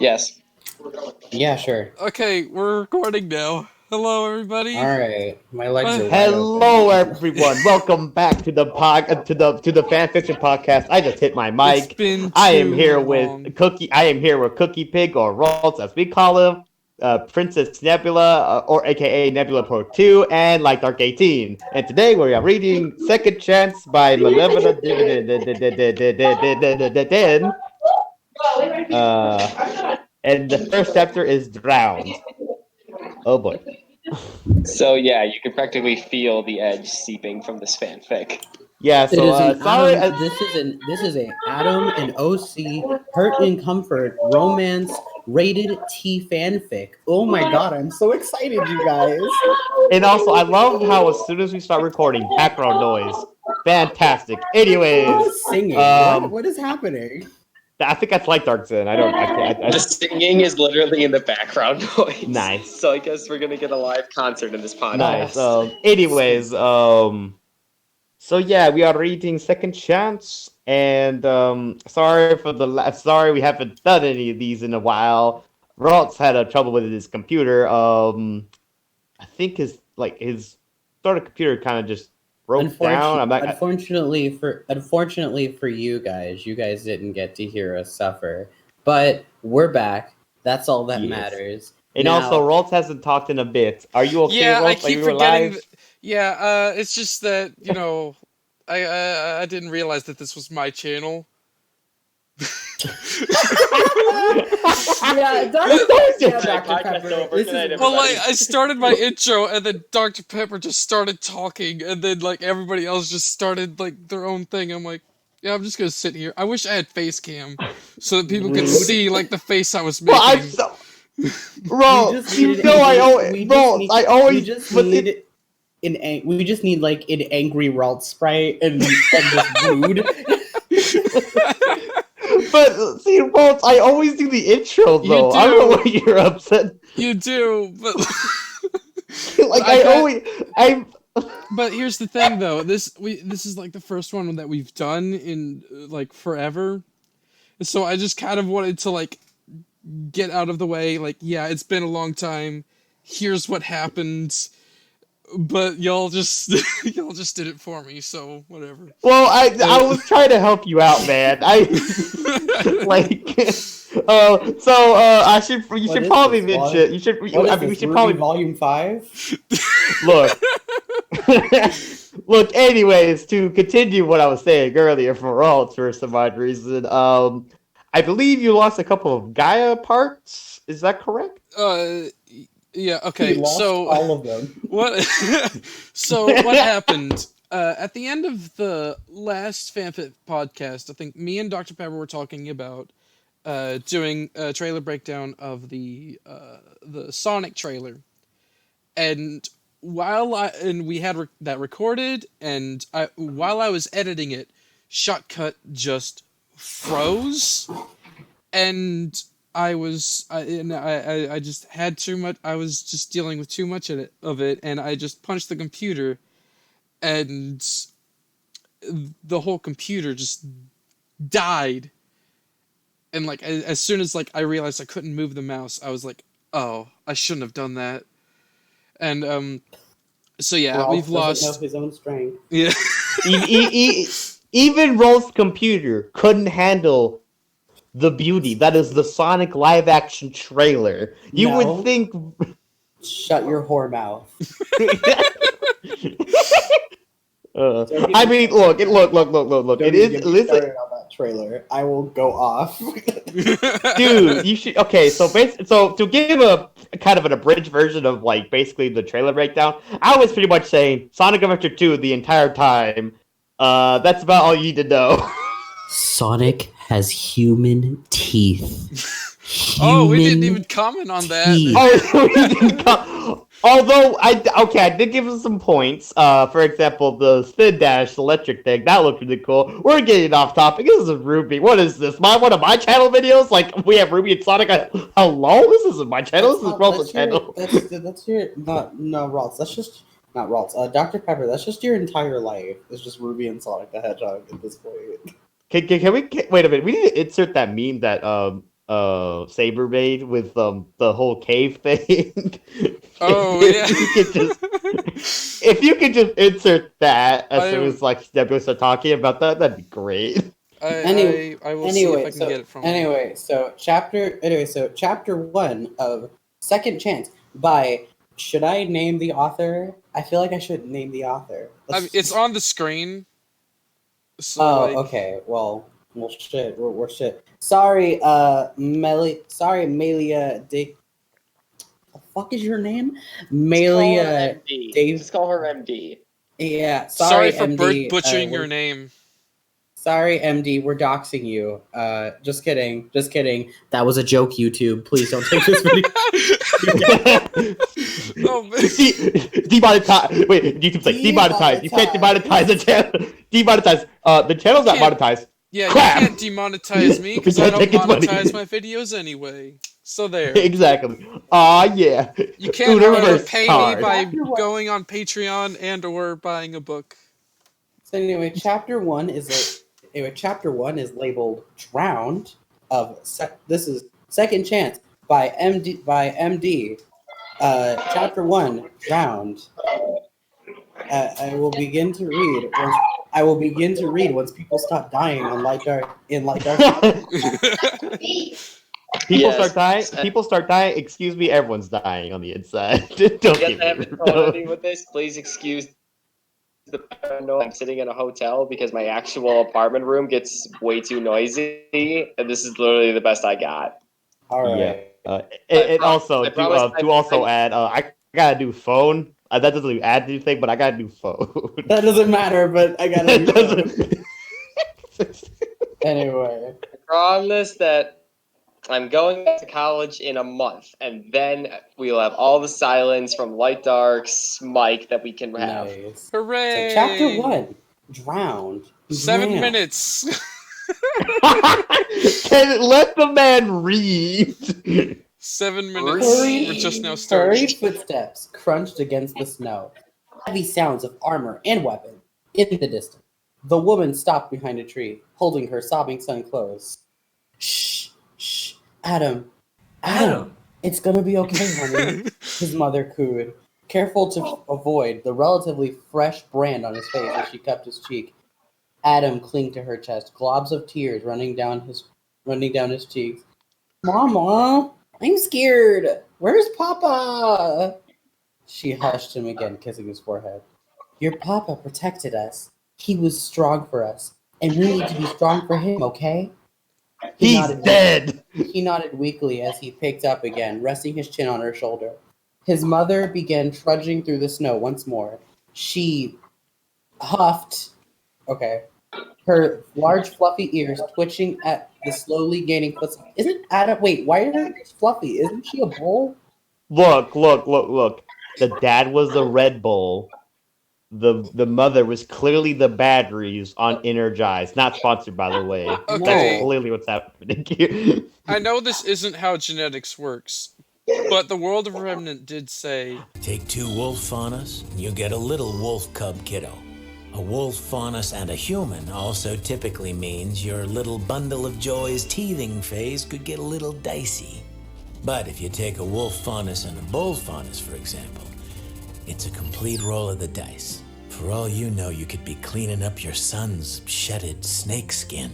Yes. Yeah, sure. Okay, we're recording now. Hello, everybody. All right, my legs are wide Hello, open. everyone. Welcome back to the fan fiction podcast. I just hit my mic. It's been I am too here long. with Cookie. I am here with CookiePig, or Rolls as we call him, Princess Nebula, or AKA Nebula Pro2, and LightDark18. And today we are reading Second Chance by Malevolent. And the first chapter is Drowned. Oh boy. So yeah, you can practically feel the edge seeping from this fanfic. Yeah, so sorry. This is a Adam and OC Hurt and Comfort romance rated T fanfic. Oh my god, I'm so excited, you guys! And also, I love how as soon as we start recording, background noise, fantastic. Anyways, singing. What is happening? I think that's LightDark18. I don't. The singing is literally in the background noise. Nice. So I guess we're gonna get a live concert in this podcast. Nice. Anyways, so yeah, we are reading Second Chance, and sorry we haven't done any of these in a while. Ralt's had a trouble with his computer. I think his started computer kind of just broke down. Unfortunately for you guys didn't get to hear us suffer, but we're back. That's all that matters. And now, also, Ralts hasn't talked in a bit. Are you okay, Yeah, Ralts? I keep forgetting. It's just that, you know, I didn't realize that this was my channel. Yeah, Dr. Pepper. Well, I started my intro, and then Dr. Pepper just started talking, and then everybody else just started their own thing. I'm like, yeah, I'm just gonna sit here. I wish I had face cam so that people could see the face I was making. Well, we just need an angry Ralt sprite and just mood. But see, Ralt, I always do the intro though. I don't know why you're upset. You do, but But here's the thing, though. This is the first one that we've done in forever, so I just kind of wanted to get out of the way. Yeah, it's been a long time. Here's what happened. But y'all just did it for me, so whatever. Well, I was trying to help you out, man. You should probably mention. We should probably Volume 5. Look. Anyways, to continue what I was saying earlier for Ralts for some odd reason, I believe you lost a couple of Gaia parts. Is that correct? Yeah, okay, so all of them. So what happened? At the end of the last fanfic podcast, I think me and Dr. Pepper were talking about doing a trailer breakdown of the Sonic trailer. And we had that recorded, and while I was editing it, Shotcut just froze, and I just had too much. I was just dealing with too much of it, and I just punched the computer, and the whole computer just died. And as soon as I realized I couldn't move the mouse, I was like, "Oh, I shouldn't have done that." And so yeah, Ralph we've lost know his own strength. Yeah, even Rolf's computer couldn't handle the beauty that is the Sonic live-action trailer. You would think. Shut your whore mouth. I mean, look. It is. Listen, on that trailer, I will go off. Dude, you should. Okay, so to give a kind of an abridged version of basically the trailer breakdown, I was pretty much saying Sonic Adventure 2 the entire time. That's about all you need to know. Sonic has human teeth. We didn't even comment on that. Although I did give him some points. For example, the spin dash electric thing that looked really cool. We're getting off topic. This is Ruby. What is this? One of my channel videos? We have Ruby and Sonic. Hello, this isn't my channel. This is Rolf's channel. That's your no Rolf. That's just not Rolf. Dr. Pepper. That's just your entire life. It's just Ruby and Sonic the Hedgehog at this point. Can we wait a minute? We need to insert that meme that Sabermaid with the whole cave thing. Oh If you could just yeah. if you could just insert that as soon I- as like Nebula start talking about that, that'd be great. I will see if I can get it from him. So chapter 1 of Second Chance by. Should I name the author? I feel like I should name the author. I mean, it's on the screen. So Oh, like, okay. Well, shit. We're shit. Sorry, Melia. The fuck is your name? Melia. Dave. Just call her MD. Yeah. sorry for MD. butchering your name. Sorry, MD. We're doxing you. Just kidding. Just kidding. That was a joke. YouTube, please don't take this video. Oh, man. Demonetize. Wait, YouTube's like demonetize. You can't demonetize the channel. Demonetize. The channel's not monetized. Yeah, Crap! you can't demonetize me because I don't monetize my videos anyway. So there. Exactly. Aw, yeah. You can't Universe pay card. me by going on Patreon and or buying a book. So anyway, chapter 1 is labeled "Drowned." This is Second Chance by MD. Chapter 1, Drowned. I will begin to read once people stop dying on LightDark. People start dying. Excuse me, everyone's dying on the inside. Don't Yes, keep I haven't thought anything with this. Please excuse the I'm sitting in a hotel because my actual apartment room gets way too noisy, and this is literally the best I got. All right. Yeah. I gotta do phone. That doesn't even add anything, but I gotta do phone. That doesn't matter, but I gotta. That doesn't. Anyway. I promise that I'm going back to college in a month, and then we'll have all the silence from Light Dark's mic that we can have. Nice. Hooray! So chapter 1, Drowned. 7 Drowned. minutes. Let the man read. 7 minutes. We're just now Hurried starting. footsteps crunched against the snow. Heavy sounds of armor and weapon in the distance. The woman stopped behind a tree, holding her sobbing son close. Shh, shh, Adam, it's gonna be okay, honey, his mother cooed, careful to avoid the relatively fresh brand on his face as she cupped his cheek. Adam clinged to her chest, globs of tears running down his cheeks. Mama, I'm scared. Where's Papa? She hushed him again, kissing his forehead. Your Papa protected us. He was strong for us, and we need to be strong for him, okay? He's dead. He nodded weakly as he picked up again, resting his chin on her shoulder. His mother began trudging through the snow once more. She huffed. Okay. Her large, fluffy ears twitching at the slowly gaining footsteps. Isn't Adam? Wait, why are her ears fluffy? Isn't she a bull? Look. The dad was the Red Bull. The mother was clearly the batteries on Energize. Not sponsored, by the way. Okay. That's clearly what's happening here. I know this isn't how genetics works, but the World of Remnant did say, Take 2 wolf faunas, and you get a little wolf cub kiddo. A wolf faunus and a human also typically means your little bundle of joy's teething phase could get a little dicey. But if you take a wolf faunus and a bull faunus, for example, it's a complete roll of the dice. For all you know, you could be cleaning up your son's shedded snake skin.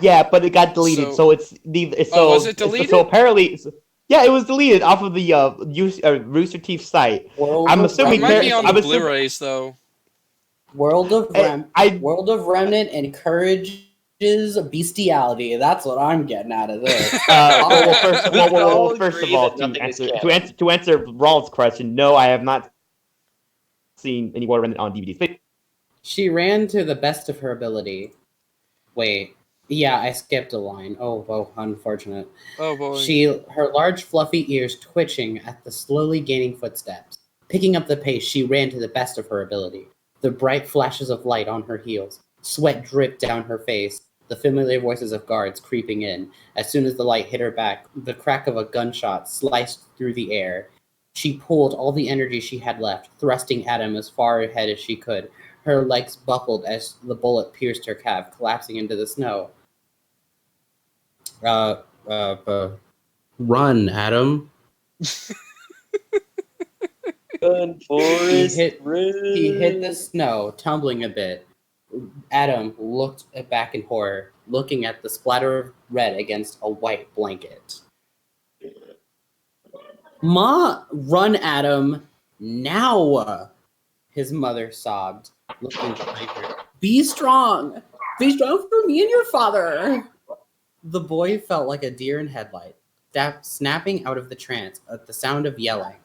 Yeah, but it got deleted, so it's was it deleted? So apparently, yeah, it was deleted off of the Rooster Teeth site. I'm assuming it might be on the I'm assuming- Blu-rays though. World of Remnant encourages bestiality. That's what I'm getting out of this. First of all, to answer Rawls' question, no, I have not seen any Water Remnant on DVD. She ran to the best of her ability. Wait. Yeah, I skipped a line. Oh, unfortunate. Oh boy. Her large fluffy ears twitching at the slowly gaining footsteps. Picking up the pace, she ran to the best of her ability. The bright flashes of light on her heels. Sweat dripped down her face. The familiar voices of guards creeping in. As soon as the light hit her back, the crack of a gunshot sliced through the air. She pulled all the energy she had left, thrusting Adam as far ahead as she could. Her legs buckled as the bullet pierced her calf, collapsing into the snow. Run, Adam. Run, Forrest, He hit the snow, tumbling a bit. Adam looked back in horror, looking at the splatter of red against a white blanket. Ma, run, Adam, now! His mother sobbed, looking behind her. Be strong! Be strong for me and your father! The boy felt like a deer in headlight, snapping out of the trance at the sound of yelling.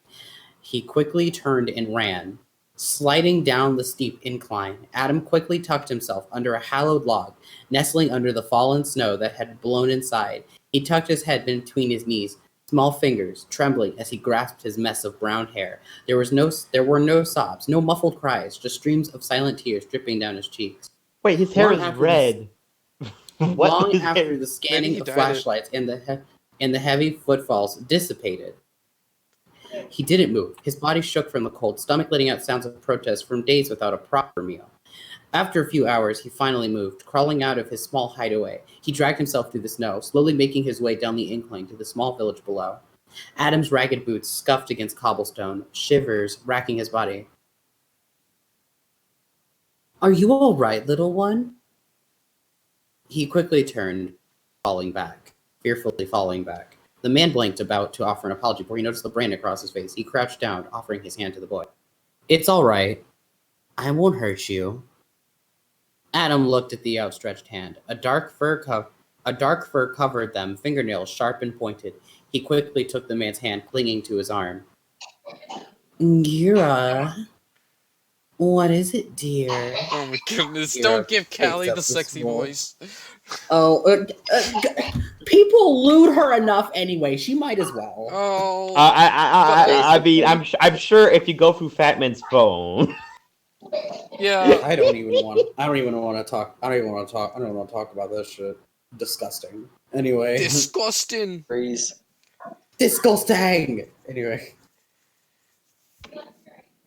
He quickly turned and ran. Sliding down the steep incline, Adam quickly tucked himself under a hallowed log, nestling under the fallen snow that had blown inside. He tucked his head between his knees, small fingers trembling as he grasped his mess of brown hair. There were no sobs, no muffled cries, just streams of silent tears dripping down his cheeks. Wait, his hair is red. Long after the scanning Maybe he of dyed flashlights and the heavy footfalls dissipated, he didn't move. His body shook from the cold, stomach letting out sounds of protest from days without a proper meal. After a few hours, he finally moved, crawling out of his small hideaway. He dragged himself through the snow, slowly making his way down the incline to the small village below. Adam's ragged boots scuffed against cobblestone, shivers racking his body. Are you all right, little one? He quickly turned, fearfully falling back. The man blinked about to offer an apology before he noticed the brand across his face. He crouched down, offering his hand to the boy. It's all right. I won't hurt you. Adam looked at the outstretched hand. A dark fur covered them, fingernails sharp and pointed. He quickly took the man's hand, clinging to his arm. Gira, what is it, dear? Oh my goodness! Gira Don't give picks Callie up the the sexy small- voice. Oh, people lewd her enough anyway. She might as well. Oh. I mean, I'm sure if you go through Fatman's phone. Yeah. I don't even want to talk about this shit. Disgusting. Anyway. Disgusting. Freeze. Disgusting! Anyway.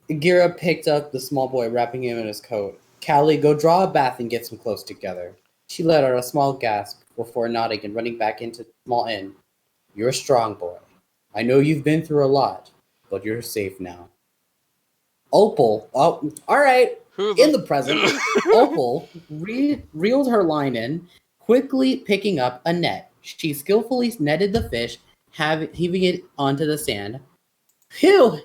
Gira picked up the small boy, wrapping him in his coat. Callie, go draw a bath and get some clothes together. She let out a small gasp before nodding and running back into the small inn. You're a strong boy. I know you've been through a lot, but you're safe now. Opal, oh, all right, in the present, Opal reeled her line in, quickly picking up a net. She skillfully netted the fish, heaving it onto the sand. Phew,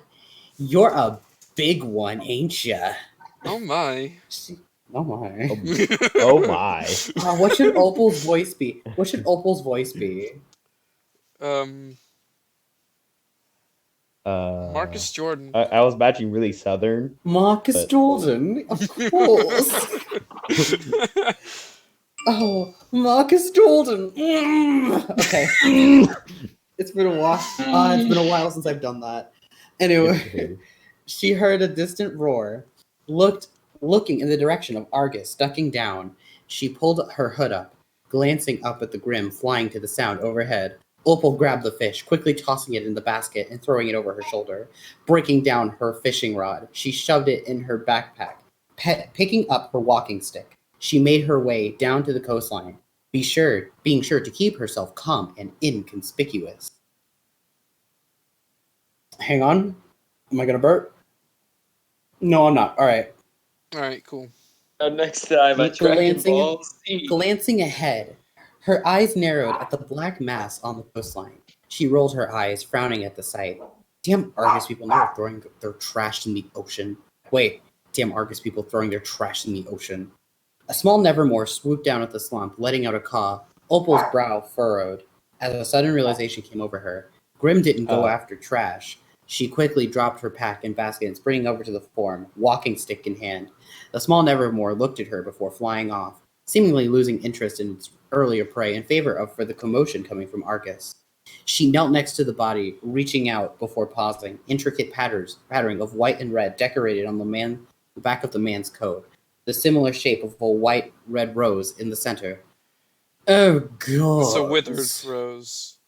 you're a big one, ain't ya? Oh my. Oh my. Oh my. What should Opal's voice be? Marcus Jordan. I was matching really southern. Marcus But- Jordan, of course. Oh, Marcus Jordan. Okay. It's been a while. It's been a while since I've done that. Anyway, she heard a distant roar. Looking in the direction of Argus, ducking down. She pulled her hood up, glancing up at the Grim flying to the sound overhead. Opal grabbed the fish, quickly tossing it in the basket and throwing it over her shoulder. Breaking down her fishing rod, she shoved it in her backpack. Picking up her walking stick, she made her way down to the coastline, being sure to keep herself calm and inconspicuous. Hang on. Am I gonna burp? No, I'm not. All right. Alright, cool. Next time I Dragon Ball Z. Glancing ahead, her eyes narrowed at the black mass on the coastline. She rolled her eyes, frowning at the sight. Damn Argus people now are throwing their trash in the ocean. Wait, damn Argus people throwing their trash in the ocean. A small Nevermore swooped down at the slump, letting out a caw. Opal's brow furrowed as a sudden realization came over her. Grim didn't go after trash. She quickly dropped her pack and basket and sprinting over to the form, walking stick in hand. The small Nevermore looked at her before flying off, seemingly losing interest in its earlier prey in favor for the commotion coming from Argus. She knelt next to the body, reaching out before pausing. Intricate patterning of white and red decorated on the back of the man's coat, the similar shape of a white-red rose in the center. Oh, God. It's a withered rose.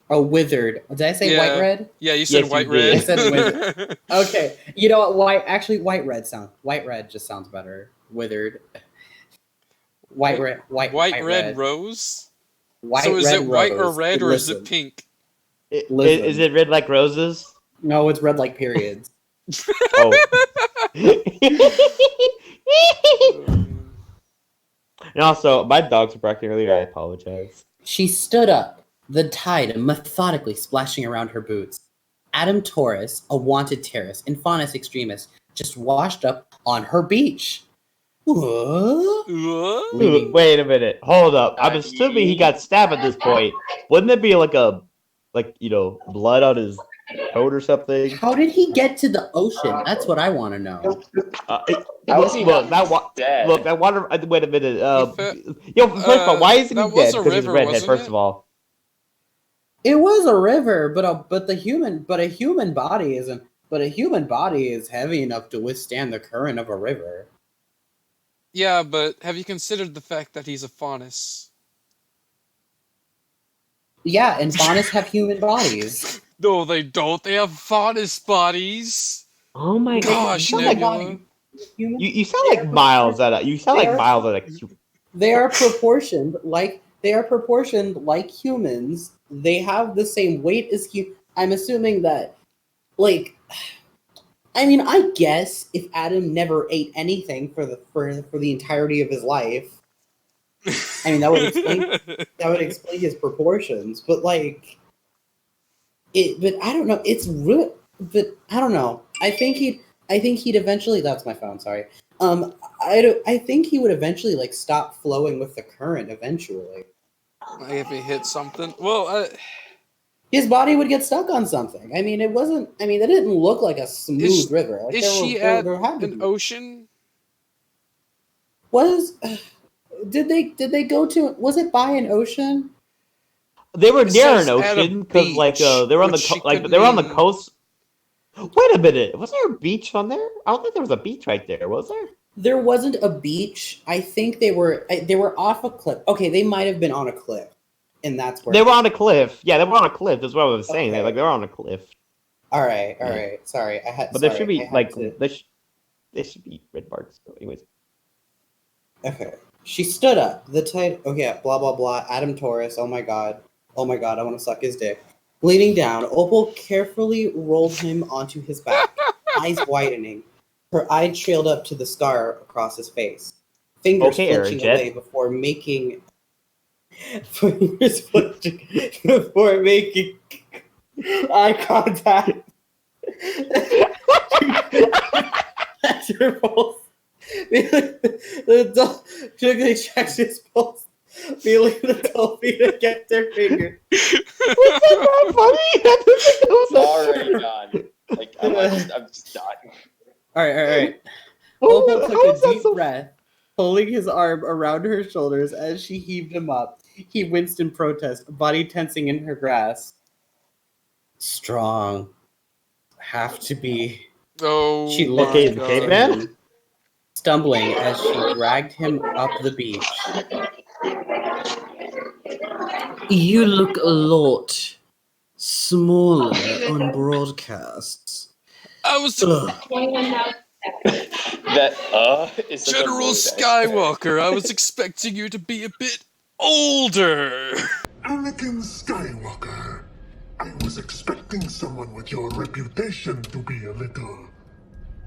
A withered. Did I say white-red? Yeah, you said Yes, you white-red. did. I said withered. Okay, you know what? White-red just sounds better. Withered. White-red rose? White, So is red, it white or rose. red, or is Listen. it pink? Listen. Is it red like roses? No, it's red like periods. Oh. Um, And also, my dogs were barking earlier. I apologize. She stood up, the tide methodically splashing around her boots. Adam Taurus, a wanted terrorist and faunus extremist, just washed up on her beach. What? Leaving- Wait a minute. Hold up. I'm assuming he got stabbed at this point. Wouldn't it be like blood on his coat or something? How did he get to the ocean? That's what I want to know. How is he not dead? Look, that water. Wait a minute. He First of all, why isn't he that was dead? a Because he's a river, redhead. wasn't First it? of all. It was a river, but a human body isn't. But a human body is heavy enough to withstand the current of a river. Yeah, but have you considered the fact that he's a faunus? Yeah, and faunus have human bodies. No, they don't. They have faunus bodies. Oh my Gosh, god! Nebula. You sound like Miles at a. You sound like Miles at a. They are proportioned like humans. They have the same weight as I'm assuming that, like, I mean, I guess if Adam never ate anything for the entirety of his life, I mean that would explain his proportions. But like, but I don't know. It's real. But I don't know. I think he'd eventually. That's my phone. Sorry. I think he would eventually like stop flowing with the current eventually. Like if he hit something. Well, His body would get stuck on something. I mean, it didn't look like a smooth river. Like, is she at an ocean? Did they go to? Was it by an ocean? They were It near an says at a ocean because beach, they were on which they were on the mean- coast. Wait a minute. Was there a beach on there? I don't think there was a beach right there. Was there? There wasn't a beach. I think they were off a cliff. Okay, they might have been on a cliff, and that's where They were on a cliff. Yeah, they were on a cliff. That's what I was saying. Okay. They were on a cliff. All right. Sorry, I had. But sorry, there should be I had like to- there should be red marks. So anyways, Okay. She stood up. The tide. Oh yeah. Blah blah blah. Adam Taurus. Oh my god. I want to suck his dick. Leaning down, Opal carefully rolled him onto his back, eyes widening. Her eye trailed up to the scar across his face. Fingers Okay, flinching Jet. away before making. Fingers flinching before making eye contact. That's your pulse. The dog quickly checks his pulse, feeling the Dolphin against their finger. was that not funny? Already done. Like I'm just done. All right. Oh, Opal how took is a that deep so- breath, pulling his arm around her shoulders as she heaved him up. He winced in protest, body tensing in her grasp. Strong. Have to be. Oh, She my Okay, lifted God. okay, him, man. stumbling as she dragged him up the beach. You look a lot smaller on broadcasts. I was That is such a General mood. Skywalker. I was expecting you to be a bit older. Anakin Skywalker, I was expecting someone with your reputation to be a little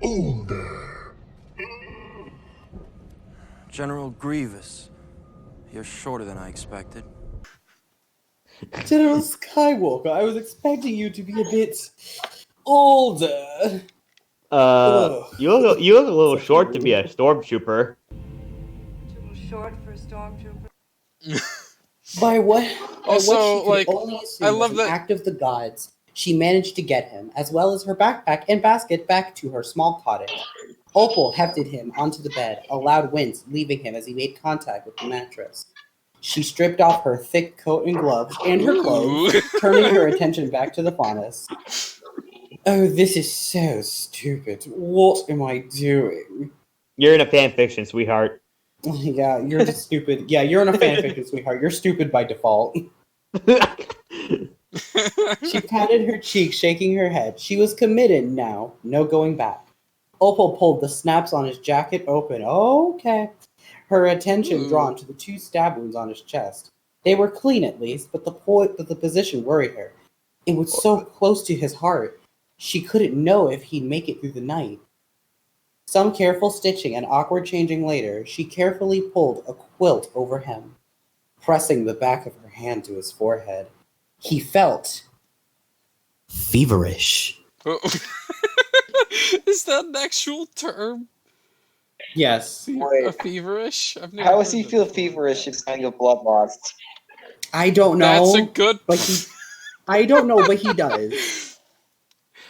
older. General Grievous, you're shorter than I expected. General Skywalker, I was expecting you to be a bit older. You look a little short to be a stormtrooper. Too short for a stormtrooper. By what? Also, by what she like, could only assume I love was an that- act of the gods, she managed to get him, as well as her backpack and basket, back to her small cottage. Opal hefted him onto the bed, a loud wince leaving him as he made contact with the mattress. She stripped off her thick coat and gloves and her clothes, Ooh. turning her attention back to the faunus. Oh, this is so stupid. What am I doing? You're in a fan fiction, sweetheart. Yeah, you're just stupid. Yeah, you're in a fanfiction, sweetheart. You're stupid by default. She patted her cheek, shaking her head. She was committed now. No going back. Opal pulled the snaps on his jacket open. Okay. Her attention Ooh. drawn to the 2 stab wounds on his chest. They were clean at least, but the position worried her. It was so close to his heart. She couldn't know if he'd make it through the night. Some careful stitching and awkward changing later, she carefully pulled a quilt over him, pressing the back of her hand to his forehead. He felt feverish. Is that an actual term? Yes. A feverish? I've never How does he heard feel that before. feverish if dying of blood loss? I don't know. That's a good. I don't know, but he does.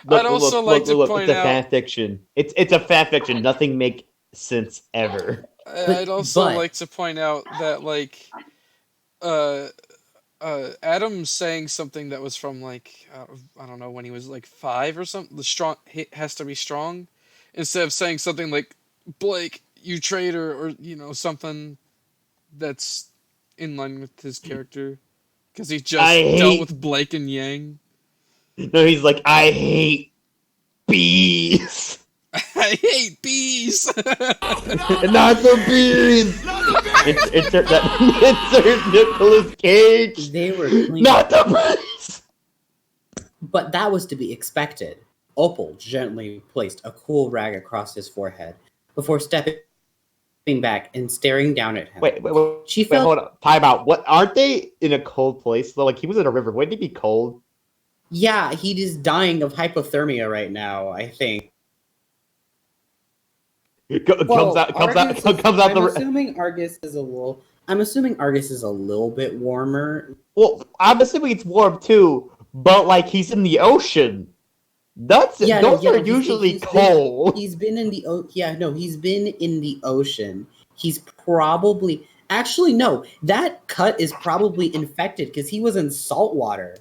I'd also like to point it's a out. fan fiction. It's a fan fiction. Nothing makes sense ever. I'd also like to point out that like, Adam's saying something that was from like I don't know when he was like 5 or something. The strong has to be strong, instead of saying something like Blake, you traitor, or something that's in line with his character, because he just dealt with Blake and Yang. No, he's like, I hate bees. I hate bees. Not the bees. Insert Nicolas Cage. They were clean. Not the bees. But that was to be expected. Opal gently placed a cool rag across his forehead before stepping back and staring down at him. Wait, She felt. hold on. Time out. What? Aren't they in a cold place though? Like he was in a river. Wouldn't he be cold? Yeah, he is dying of hypothermia right now, I think. Comes out I'm assuming Argus is a little bit warmer. Well, I'm assuming it's warm too, but like he's in the ocean. Those are usually cold. He's been in the ocean. He's probably that cut is probably infected because he was in salt water.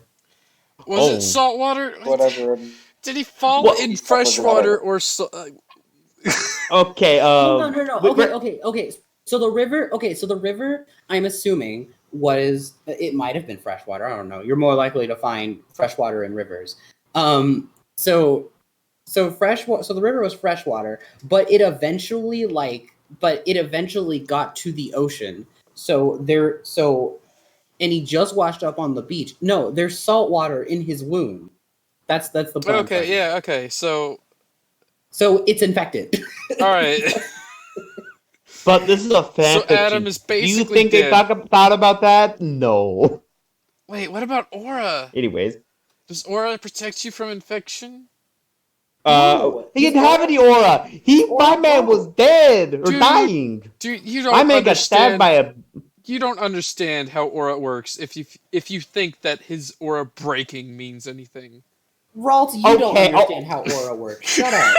Was it salt water? Whatever. Did he fall in fresh water or Okay. No. Okay. So the river. I'm assuming it might have been freshwater. I don't know. You're more likely to find freshwater in rivers. So the river was freshwater, but it eventually got to the ocean. And he just washed up on the beach. No, there's salt water in his wound. That's the point. Okay, yeah, okay. So it's infected. All right. But this is a fan fiction. Adam is basically Do you think dead. they thought about that? No. Wait, what about aura? Anyways. Does aura protect you from infection? He didn't have any aura. My man was dead or dying. Dude, you don't my man got stabbed by a. You don't understand how aura works if you think that his aura breaking means anything. Ralt, you don't understand how aura works. Shut up.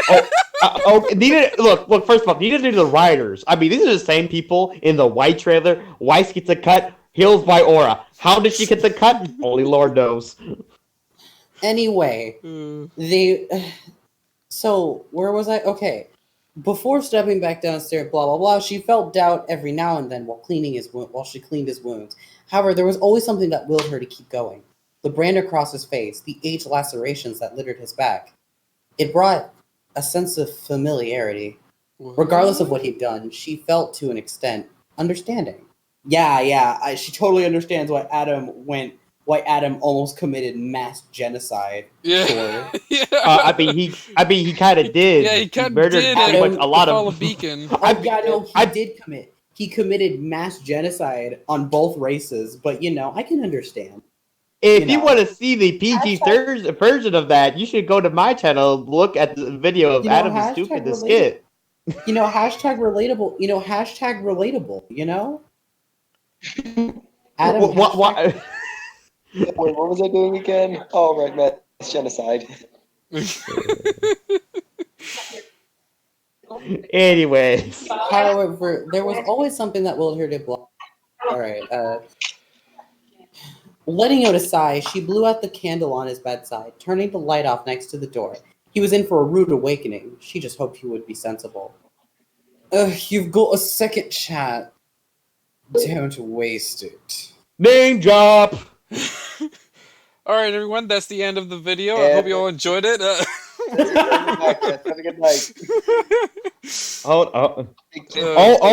Look. First of all, neither do the writers. I mean, these are the same people in the White trailer. Weiss gets a cut, heals by aura. How did she get the cut? Only Lord knows. Anyway, so where was I? Okay. Before stepping back downstairs, blah blah blah, she felt doubt every now and then while she cleaned his wounds. However, there was always something that willed her to keep going. The brand across his face, the aged lacerations that littered his back. It brought a sense of familiarity. Regardless of what he'd done, she felt to an extent understanding. Yeah, she totally understands why Adam almost committed mass genocide. Yeah. Yeah. I mean, he kind of did. Yeah, he kind of murdered did. pretty much a lot of. Beacon. Did commit. He committed mass genocide on both races, but I can understand. If you want to see the PG version of that, you should go to my channel. Look at the video of Adam is stupid the skit. Hashtag relatable. Hashtag relatable. Adam. What? Wait, what was I doing again? Oh, right, mass genocide. Anyways. However, there was always something that willed her to block. All right. Letting out a sigh, she blew out the candle on his bedside, turning the light off next to the door. He was in for a rude awakening. She just hoped he would be sensible. You've got a second chat. Don't waste it. Name drop! Alright, everyone, that's the end of the video. I hope you all enjoyed it. Have a good night. Oh,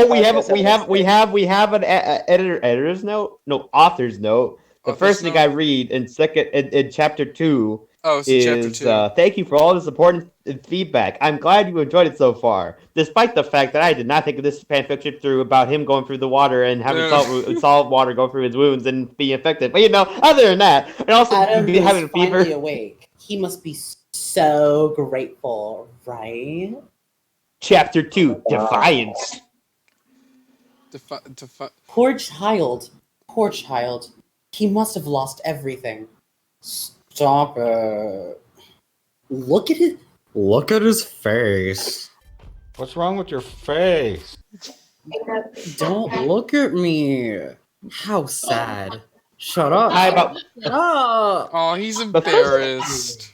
we have an editor's note. No, author's note. The Author's first thing note? I read in chapter 2 Oh, it's in chapter is 2. thank you for all the support and feedback. I'm glad you enjoyed it so far, despite the fact that I did not think of this fanfiction through about him going through the water and having salt water go through his wounds and be infected. But other than that, and also Adam is having a fever. finally awake. He must be so grateful, right? Chapter 2, Defiance. Poor child. Poor child. He must have lost everything. Stop it. Look at it. Look at his face. What's wrong with your face? Don't look at me. How sad. Shut up. Shut up. Oh, he's embarrassed.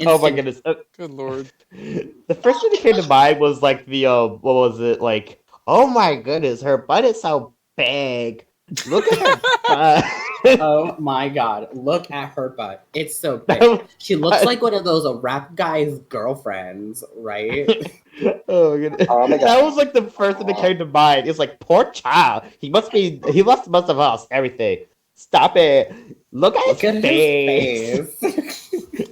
Oh my goodness. Good lord. The first thing that came to mind was like the, what was it? Like, oh my goodness, her butt is so big. Look at her butt. Oh my god, look at her butt. It's so big. She looks like one of those rap guy's girlfriends, right? Oh my goodness. Oh my God. That was like the first thing that came to mind. It's like, poor child. He must have lost everything. Stop it. Look at his face.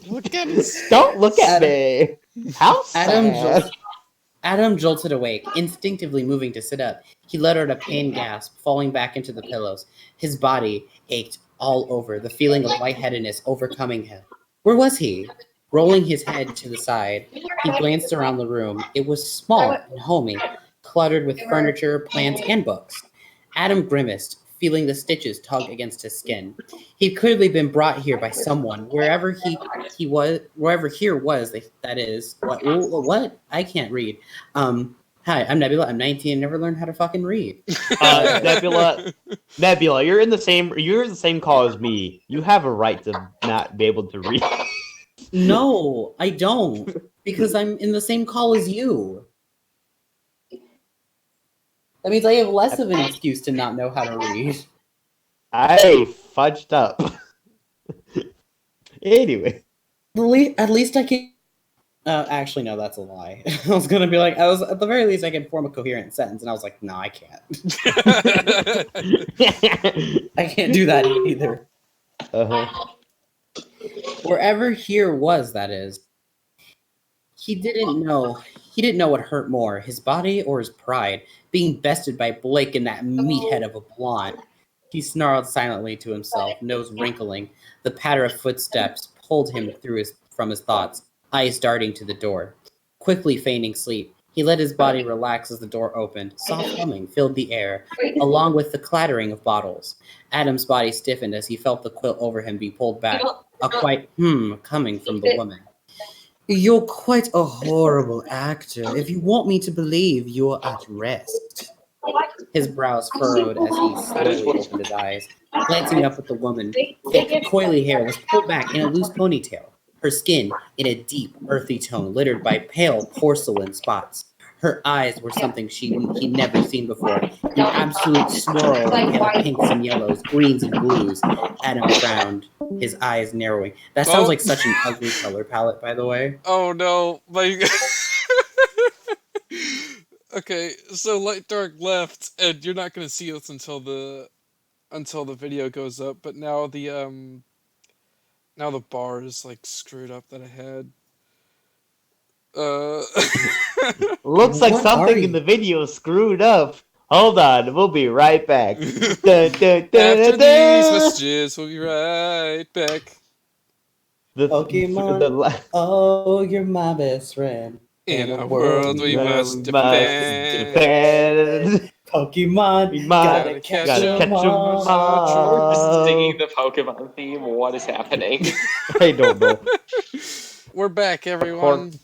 Look at his... Don't look at me. How sad. Adam jolted awake, instinctively moving to sit up. He let out a pained gasp, falling back into the pillows. His body ached all over, the feeling of lightheadedness overcoming him. Where was he? Rolling his head to the side, he glanced around the room. It was small and homey, cluttered with furniture, plants, and books. Adam grimaced, feeling the stitches tug against his skin. He'd clearly been brought here by someone, wherever here was, that is. What? I can't read. Hi, I'm Nebula. I'm 19 and never learned how to fucking read. Nebula, you're in the same call as me. You have a right to not be able to read. No, I don't. Because I'm in the same call as you. That means I have less of an excuse to not know how to read. I fudged up. Anyway. At least I can... actually, no, that's a lie. I was going to be like, at the very least, I can form a coherent sentence. And I was like, no, I can't. I can't do that either. Uh-huh. Wherever here was, that is. He didn't know what hurt more, his body or his pride, being bested by Blake and that meathead of a blonde. He snarled silently to himself, nose wrinkling. The patter of footsteps pulled him from his thoughts, eyes darting to the door. Quickly feigning sleep, he let his body relax as the door opened. Soft humming filled the air, along with the clattering of bottles. Adam's body stiffened as he felt the quilt over him be pulled back, a quiet coming from the woman. You're quite a horrible actor. If you want me to believe you're at rest. His brows furrowed as he slowly opened his eyes. Glancing up at the woman, thick, coily hair was pulled back in a loose ponytail. Her skin in a deep, earthy tone, littered by pale porcelain spots. Her eyes were something he'd never seen before. An absolute swirl of pale pinks and yellows, greens and blues. Adam frowned, his eyes narrowing. That sounds like such an ugly color palette, by the way. Oh no, Okay, so Light Dark left, and you're not gonna see us until the video goes up. But now the bar is like screwed up that I had. Looks like something in the video screwed up. Hold on, we'll be right back. After these messages, we'll be right back. Pokemon, oh, you're my best friend. In a world we must defend. Pokemon, gotta catch 'em all. We're just singing the Pokemon theme. What is happening? I don't know. We're back, everyone.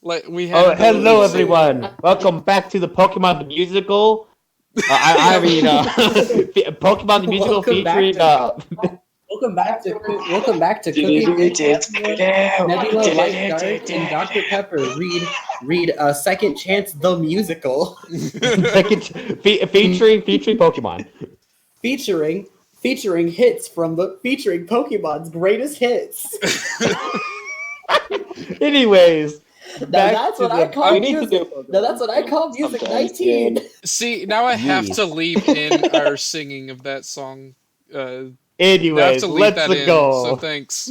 Hello, everyone. Welcome back to the Pokemon the Musical. Pokemon the Musical featuring. Welcome back to CookiePig. Nebula, LightDark, and Dr. Pepper read Second Chance the Musical. Featuring Pokemon. Featuring hits featuring Pokemon's greatest hits. Anyways, back that's to what I the- call We need to music. do Now that's what I call music Sometimes, 19. See, now I have Yeet. to leave in our singing of that song. I have Anyways, to leave let's that in. go. So thanks.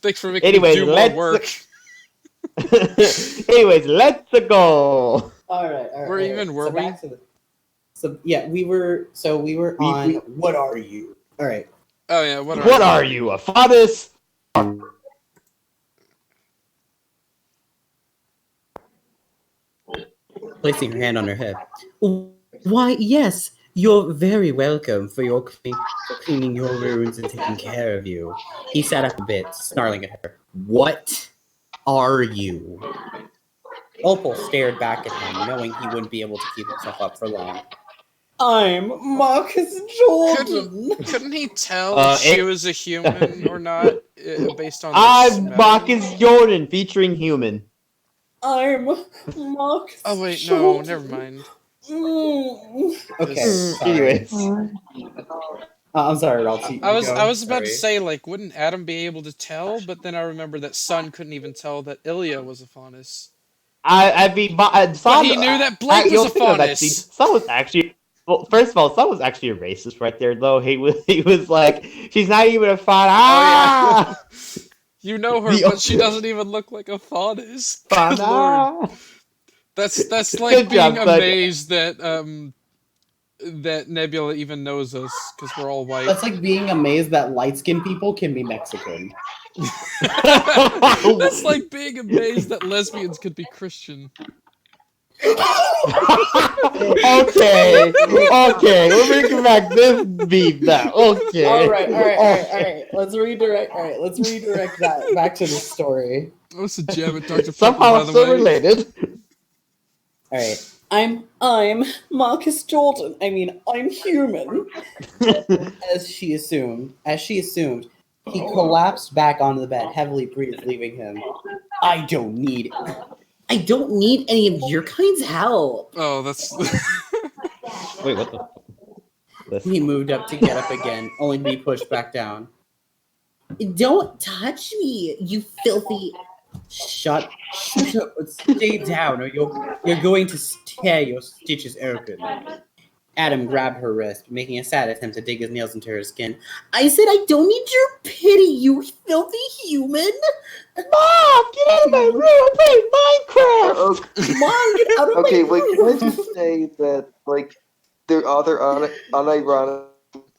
Thanks for making Anyways, me do more let's- work. Anyways, let's go. All right. Where even were we? back to the- So yeah, we were on. What are you? All right. Oh yeah, what Are you, a Faunus? Placing her hand on her head. Why, yes, you're very welcome for cleaning your wounds and taking care of you. He sat up a bit, snarling at her. What are you? Opal stared back at him, knowing he wouldn't be able to keep himself up for long. I'm Marcus Jordan. Couldn't he tell if she was a human or not based on the I'm smell? Marcus Jordan, featuring human. I'm Marcus. Oh wait, Jordan. no, never mind. Okay. Sorry. Anyways. I'm sorry, Ralph. I was about to say, like, wouldn't Adam be able to tell? But then I remembered that Sun couldn't even tell that Ilya was a Faunus. I mean, But he knew that Blake was a Faunus. Sun was actually, well, first of all, Sun was actually a racist right there, though. He was like, she's not even a Faunus. Ah! Oh, yeah. You know her, but she doesn't even look like a Faunus. Good Lord. That's like Good being job, bud. amazed that that Nebula even knows us because we're all white. That's like being amazed that light-skinned people can be Mexican. That's like being amazed that lesbians could be Christian. Okay, we're bringing back this beef now. Okay. All right. Let's redirect that back to the story. What's a jab at Dr. Pepper, Somehow by it's the so way? related. All right. I'm Marcus Jordan. I mean, I'm human. As she assumed, he collapsed back onto the bed, heavily breathed, leaving him. I don't need any of your kind's help. Oh, that's. Wait, what the? He moved up to get up again, only to be pushed back down. Don't touch me, you filthy. Shut up, stay down, or you're going to tear your stitches open. Adam grabbed her wrist, making a sad attempt to dig his nails into her skin. I said I don't need your pity, you filthy human! Mom, get out of my room! I'm playing Minecraft! Mom, get out of my Okay, room! wait, can I just say that, like, the author unironically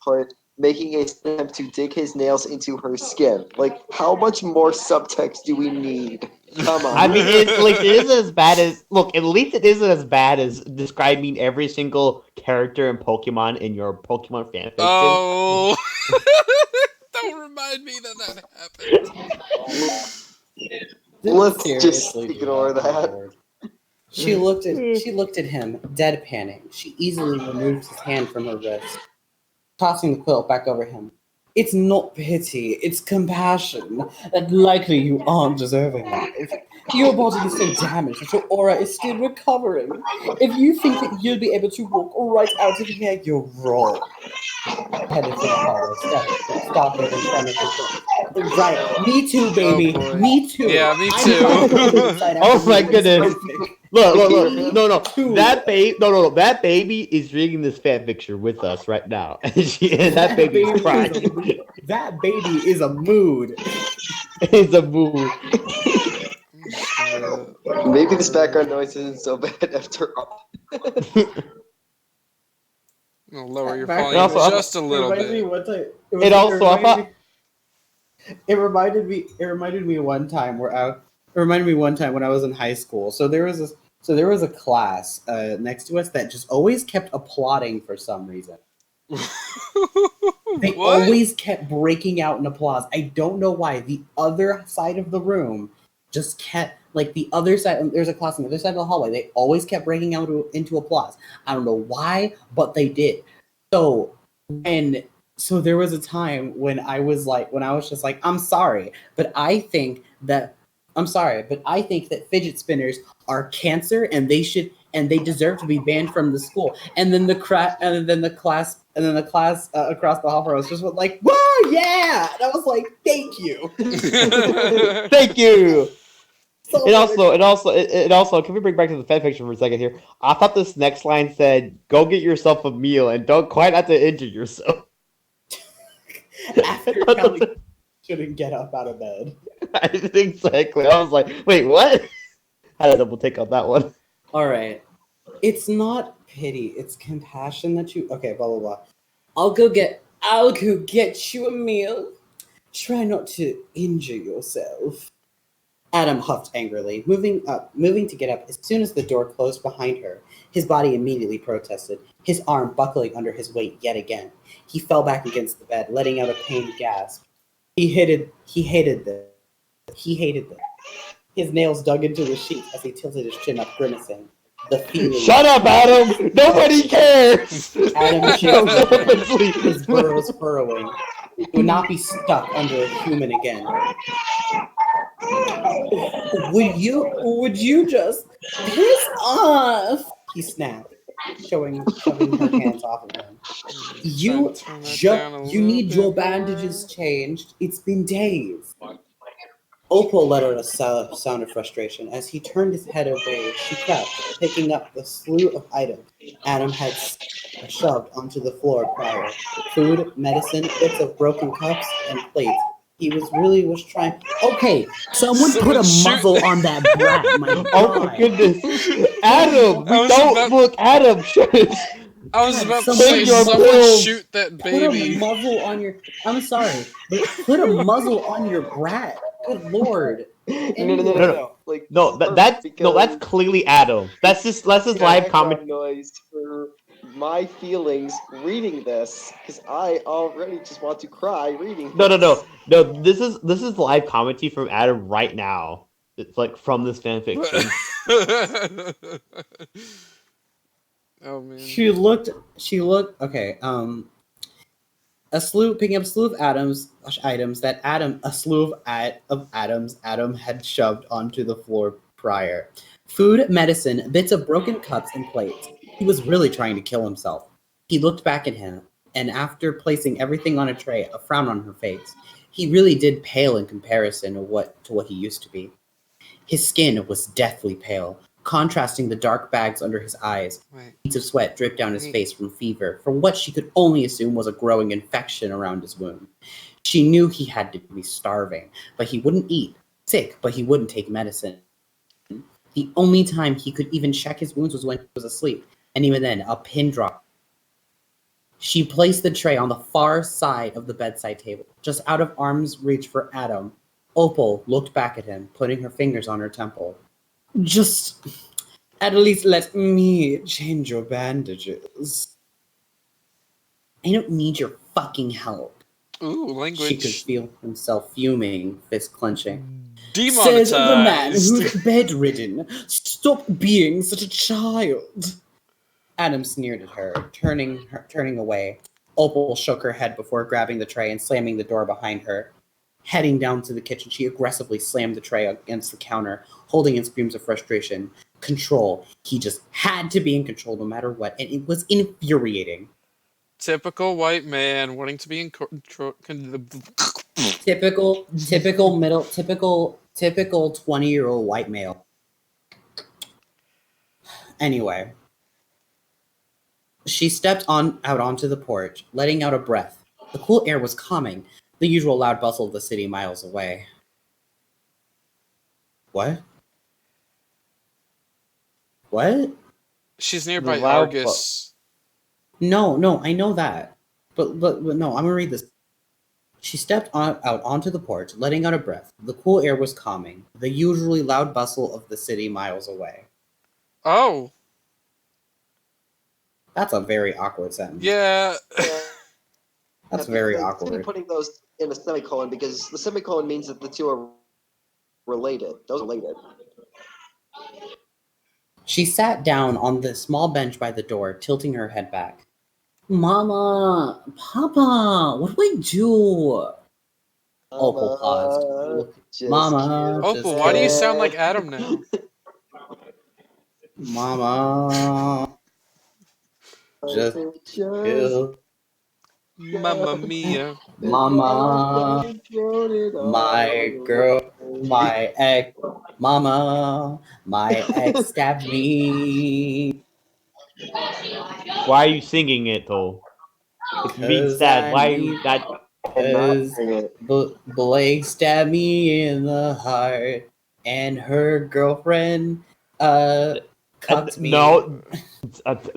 put making a attempt to dig his nails into her skin. Like, how much more subtext do we need? Come on. I mean, it isn't as bad as... Look, at least it isn't as bad as describing every single character in Pokemon in your Pokemon fanfiction. Oh! Don't remind me that happened. Let's just Seriously, ignore dude, that. Lord. She looked at him, deadpanning. She easily removed his hand from her wrist, tossing the quilt back over him. It's not pity, it's compassion. And likely you aren't deserving of. Your body is so damaged that your aura is still recovering. If you think that you'll be able to walk right out of here, you're wrong. Headed for the hallway, stopping in front of the door. Right, me too, baby. Oh, boy. Me too. Yeah, me I'm too. not going inside Oh after my reading this goodness. fanfic. Look. No. Two. That baby is reading this fan picture with us right now. and that baby is crying. That baby is a mood. It's a mood. Maybe this background noise isn't so bad after all. I'll lower your Back- volume Also, just a little bit. It reminded me one time when I was in high school. So there was a class next to us that just always kept applauding for some reason. They What? always kept breaking out in applause. I don't know why. The other side of the room just kept, like, the other side. There's a class on the other side of the hallway. They always kept breaking out into applause. I don't know why, but they did. So there was a time when I was just like, I'm sorry, but I think that fidget spinners are cancer and they deserve to be banned from the school. And then the class across the hall was just like, whoa, yeah! And I was like, thank you. Thank you. Can we bring back to the fan fiction for a second here? I thought this next line said, "Go get yourself a meal and don't quite have to injure yourself." After Kelly shouldn't get up out of bed. Exactly. I was like, wait, what? I had a double take on that one. All right. It's not pity. It's compassion that you. Okay, blah blah blah. I'll go get you a meal. Try not to injure yourself. Adam huffed angrily, moving to get up as soon as the door closed behind her. His body immediately protested, his arm buckling under his weight yet again. He fell back against the bed, letting out a pained gasp. He hated this. His nails dug into the sheet as he tilted his chin up, grimacing. The feeling. Shut up, Adam! Nobody cares! Adam shook his burrows furrowing. He would not be stuck under a human again. Would you just piss off? He snapped, shoving her hands off of him. You need your bandages changed. It's been days. Opal let out a sound of frustration. As he turned his head away, she crept, picking up the slew of items Adam had shoved onto the floor prior. Food, medicine, bits of broken cups, and plates. He was trying. Okay, someone put a muzzle on that brat. My God. Oh my goodness, Adam! Adam! I was about to say, someone shoot that baby. Put a muzzle on your. I'm sorry, but put a muzzle on your brat. Good Lord. No. Like, that's clearly Adam. That's his live comment. Noise for my feelings reading this, because I already just want to cry reading this. No. This is live commentary from Adam right now. It's like from this fanfiction. Oh man. She looked. Okay. Picking up a slew of items that Adam had shoved onto the floor prior. Food, medicine, bits of broken cups and plates. He was really trying to kill himself. He looked back at him, and after placing everything on a tray, a frown on her face. He really did pale in comparison to what he used to be. His skin was deathly pale, contrasting the dark bags under his eyes. Beads of sweat dripped down his face from fever, for what she could only assume was a growing infection around his wound. She knew he had to be starving, but he wouldn't eat. Sick, but he wouldn't take medicine. The only time he could even check his wounds was when he was asleep, and even then, a pin drop. She placed the tray on the far side of the bedside table, just out of arm's reach for Adam. Opal looked back at him, putting her fingers on her temple. Just at least let me change your bandages. I don't need your fucking help. Ooh, language. She could feel himself fuming, fist clenching. Demonetized. Says the man who's bedridden. Stop being such a child. Adam sneered at her, turning away. Opal shook her head before grabbing the tray and slamming the door behind her. Heading down to the kitchen, she aggressively slammed the tray against the counter, holding in screams of frustration. Control. He just had to be in control no matter what, and it was infuriating. Typical white man wanting to be in control. Typical 20-year-old white male. Anyway. She stepped out onto the porch, letting out a breath. The cool air was calming, the usual loud bustle of the city miles away. What? She's nearby Argus. No, I know that. But no, I'm gonna read this. She stepped out onto the porch, letting out a breath. The cool air was calming, the usually loud bustle of the city miles away. Oh. That's a very awkward sentence. Yeah. That's very awkward. I'm putting those in a semicolon because the semicolon means that the two are related. Those are related. She sat down on the small bench by the door, tilting her head back. Mama, Papa, what do I do? Opal paused. Mama. Opal, why do you sound like Adam now? Mama. Just chill. Mamma mia. Mama. My girl. My ex, mama, my ex stabbed me. Why are you singing it though? It's being Cause sad. I Why are you need, not? And not cause sing it. Blake stabbed me in the heart, and her girlfriend, cucked me. No,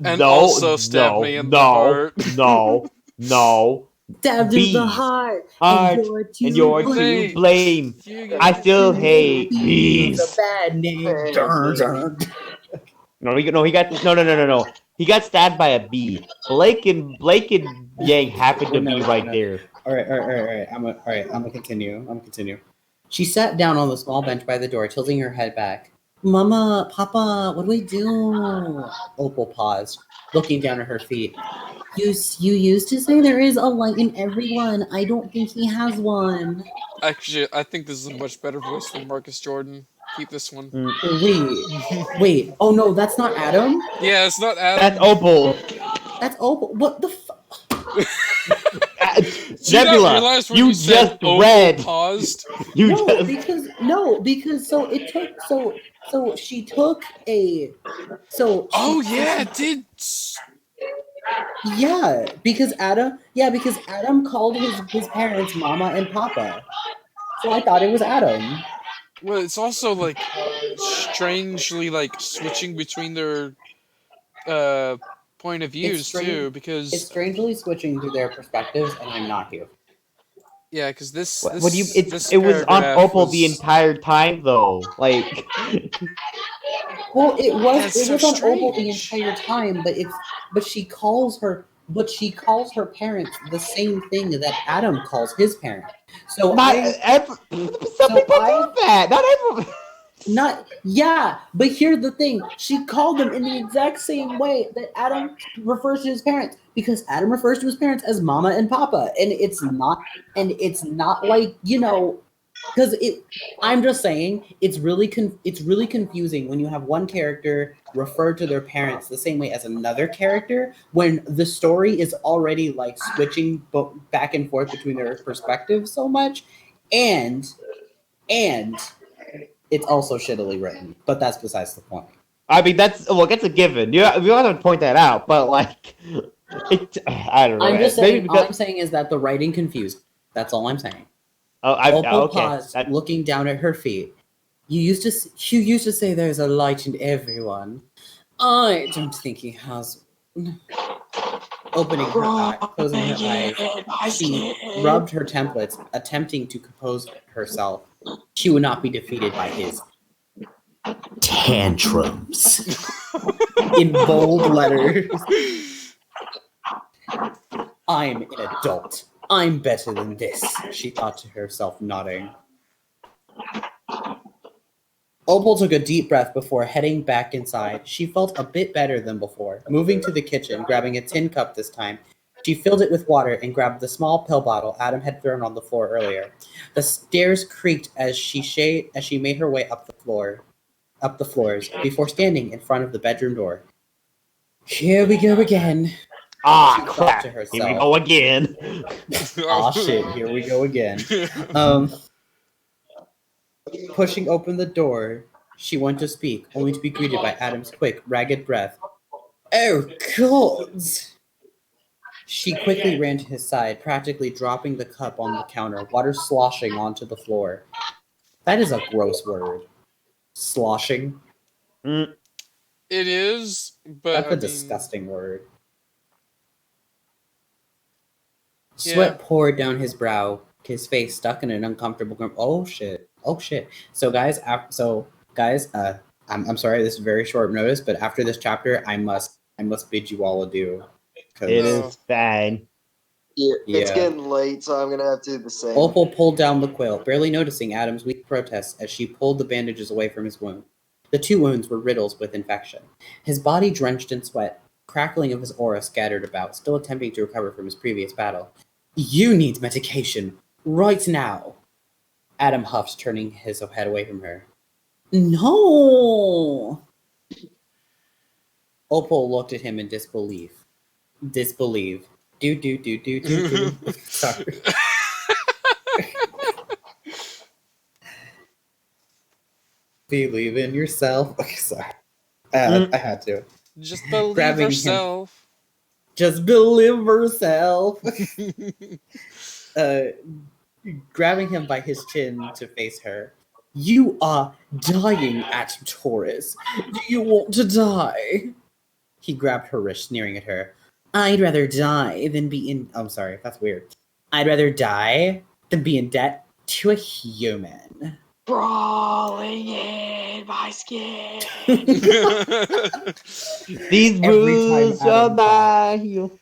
And also no, stabbed me no, in the no, heart. no, no. Stabbed in the Bees, heart, and heart, you're and to you're to Nate, blame. blame. you I get still hate Bees a bees. bad name. Bad name. He got no. He got stabbed by a bee. Blake and Yang happened to be right No. there. All right. I'm gonna continue. She sat down on the small bench by the door, tilting her head back. Mama, Papa, what do we do? Opal paused, looking down at her feet. You used to say there is a light in everyone. I don't think he has one. Actually, I think this is a much better voice than Marcus Jordan. Keep this one. Wait. Oh no, that's not Adam. Yeah, it's not Adam. That's Opal. That's Opal. What the fuck? Did you not realize when you said just Opal read. paused? Because so she took a so Oh she, yeah, so it did. because Adam called his parents Mama and Papa. So I thought it was Adam. Well, it's also like strangely like switching between their point of views too, It's because strangely switching to their perspectives, and I'm not here. yeah, because this What do you? this It was on paragraph Opal was, the entire time though. Like, Well, it That's was so on Opal the strange. entire time, but she calls her parents the same thing that Adam calls his parents. So not some people do that. Not everyone. But here's the thing: she called them in the exact same way that Adam refers to his parents, because Adam refers to his parents as Mama and Papa, and it's not like because I'm just saying it's really confusing when you have one character refer to their parents the same way as another character when the story is already like switching back and forth between their perspectives so much, and it's also shittily written, but that's besides the point. I mean, that's a given. You don't have to point that out, but like, I don't know. I'm just Maybe saying. because All I'm saying is that the writing confused. That's all I'm saying. Opal okay. paused, looking down at her feet. You used to say there's a light in everyone. I don't think he has. Opening her eyes, closing her eyes, she rubbed her templates, attempting to compose herself. She would not be defeated by his tantrums. In bold letters. I'm an adult. I'm better than this, she thought to herself, nodding. Opal took a deep breath before heading back inside. She felt a bit better than before. Moving to the kitchen, grabbing a tin cup this time, she filled it with water and grabbed the small pill bottle Adam had thrown on the floor earlier. The stairs creaked as she made her way up the floors, before standing in front of the bedroom door. Here we go again. Ah, She crap. thought to herself. Here we go again. Aw, shit, here we go again. Pushing open the door, she went to speak, only to be greeted by Adam's quick, ragged breath. Oh, God! She quickly ran to his side, practically dropping the cup on the counter, water sloshing onto the floor. That is a gross word. Sloshing. It is, but That's a disgusting word. Sweat poured down his brow, his face stuck in an uncomfortable grip. Oh shit. So guys, I'm sorry, this is very short notice, but after this chapter, I must bid you all adieu. It is fine. Yeah, it's getting late, so I'm gonna have to do the same. Opal pulled down the quilt, barely noticing Adam's weak protests as she pulled the bandages away from his wound. The two wounds were riddles with infection. His body drenched in sweat, crackling of his aura scattered about, still attempting to recover from his previous battle. You need medication, right now. Adam huffed, turning his head away from her. No! Opal looked at him in disbelief. Sorry. Believe in yourself. Okay, sorry. I had to. Just believe Grabbing him. yourself. Just believe yourself. Grabbing him by his chin to face her. You are dying at Taurus. Do you want to die? He grabbed her wrist, sneering at her. I'd rather die than be in. I'm sorry, that's weird. I'd rather die than be in debt to a human. Crawling in my skin. These Every time bruises shall Adam not heal.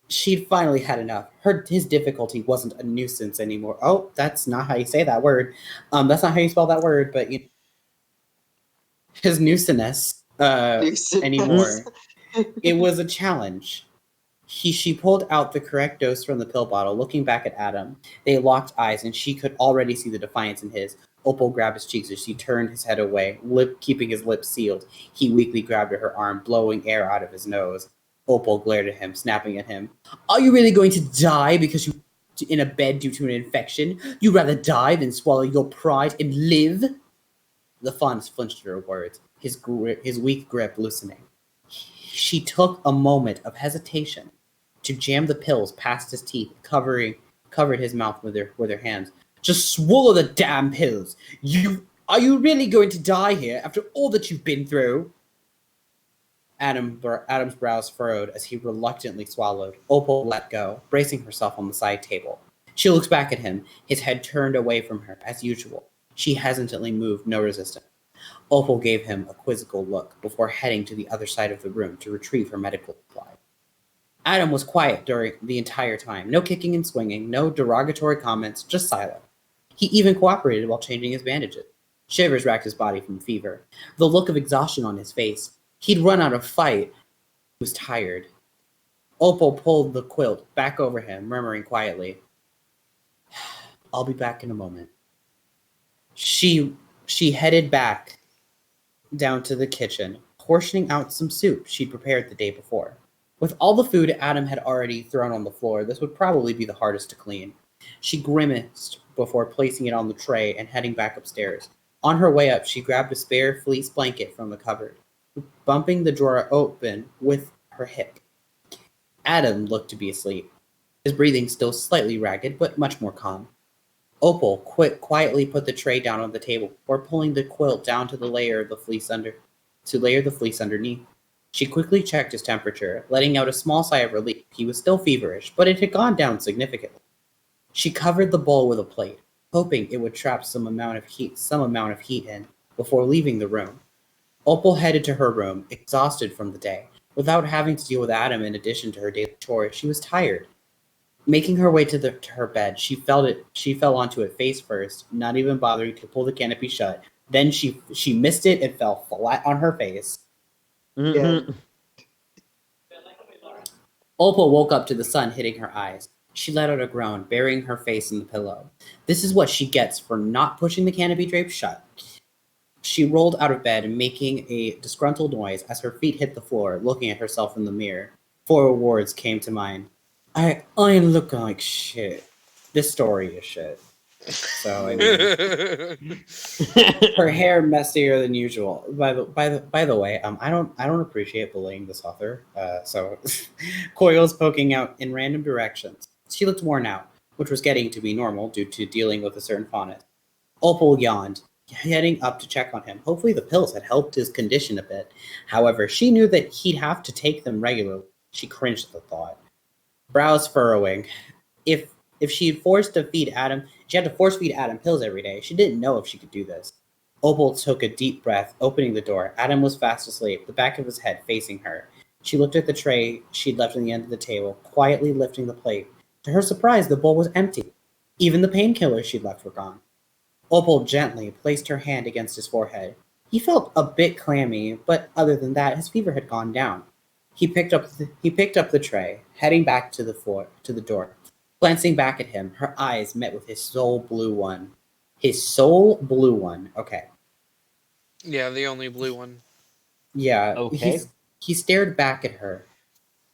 She'd finally had enough. His difficulty wasn't a nuisance anymore. Oh, that's not how you say that word. That's not how you spell that word, but his nuisance anymore. It was a challenge. She pulled out the correct dose from the pill bottle, looking back at Adam. They locked eyes, and she could already see the defiance in his. Opal grabbed his cheeks as she turned his head away, keeping his lips sealed. He weakly grabbed at her arm, blowing air out of his nose. Opal glared at him, snapping at him. Are you really going to die because you're in a bed due to an infection? You'd rather die than swallow your pride and live? The fawn flinched at her words, his weak grip loosening. She took a moment of hesitation to jam the pills past his teeth, covered his mouth with her hands. Just swallow the damn pills. Are you really going to die here after all that you've been through? Adam's brows furrowed as he reluctantly swallowed. Opal let go, bracing herself on the side table. She looks back at him, his head turned away from her, as usual. She hesitantly moved, no resistance. Opal gave him a quizzical look before heading to the other side of the room to retrieve her medical supply. Adam was quiet during the entire time. No kicking and swinging, no derogatory comments, just silent. He even cooperated while changing his bandages. Shivers racked his body from fever. The look of exhaustion on his face. He'd run out of fight. He was tired. Opal pulled the quilt back over him, murmuring quietly, I'll be back in a moment. She headed back down to the kitchen, portioning out some soup she'd prepared the day before. With all the food Adam had already thrown on the floor, this would probably be the hardest to clean. She grimaced before placing it on the tray and heading back upstairs. On her way up, she grabbed a spare fleece blanket from the cupboard, bumping the drawer open with her hip. Adam looked to be asleep, his breathing still slightly ragged, but much more calm. Opal quietly put the tray down on the table before pulling the quilt down to layer the fleece underneath. She quickly checked his temperature, letting out a small sigh of relief. He was still feverish, but it had gone down significantly. She covered the bowl with a plate, hoping it would trap some amount of heat in before leaving the room. Opal headed to her room, exhausted from the day. Without having to deal with Adam in addition to her daily chores, she was tired. Making her way to her bed, she fell onto it face first, not even bothering to pull the canopy shut. Then she missed it and fell flat on her face. Mm-hmm. Opal woke up to the sun hitting her eyes. She let out a groan, burying her face in the pillow. This is what she gets for not pushing the canopy drape shut. She rolled out of bed, making a disgruntled noise as her feet hit the floor, looking at herself in the mirror. 4 words came to mind. I look like shit. This story is shit. So I mean, her hair messier than usual. By the way, I don't appreciate bullying this author. So coils poking out in random directions. She looked worn out, which was getting to be normal due to dealing with a certain fauna. Opal yawned, heading up to check on him. Hopefully the pills had helped his condition a bit. However, she knew that he'd have to take them regularly. She cringed at the thought. Brows furrowing. If she had she had to force feed Adam pills every day. She didn't know if she could do this. Opal took a deep breath, opening the door. Adam was fast asleep, the back of his head facing her. She looked at the tray she'd left on the end of the table, quietly lifting the plate. To her surprise, the bowl was empty. Even the painkillers she'd left were gone. Opal gently placed her hand against his forehead. He felt a bit clammy, but other than that, his fever had gone down. He picked up the tray, heading back to the door. Glancing back at him, her eyes met with his soul blue one. His soul blue one. Okay. Yeah, the only blue one. Yeah. Okay. He stared back at her,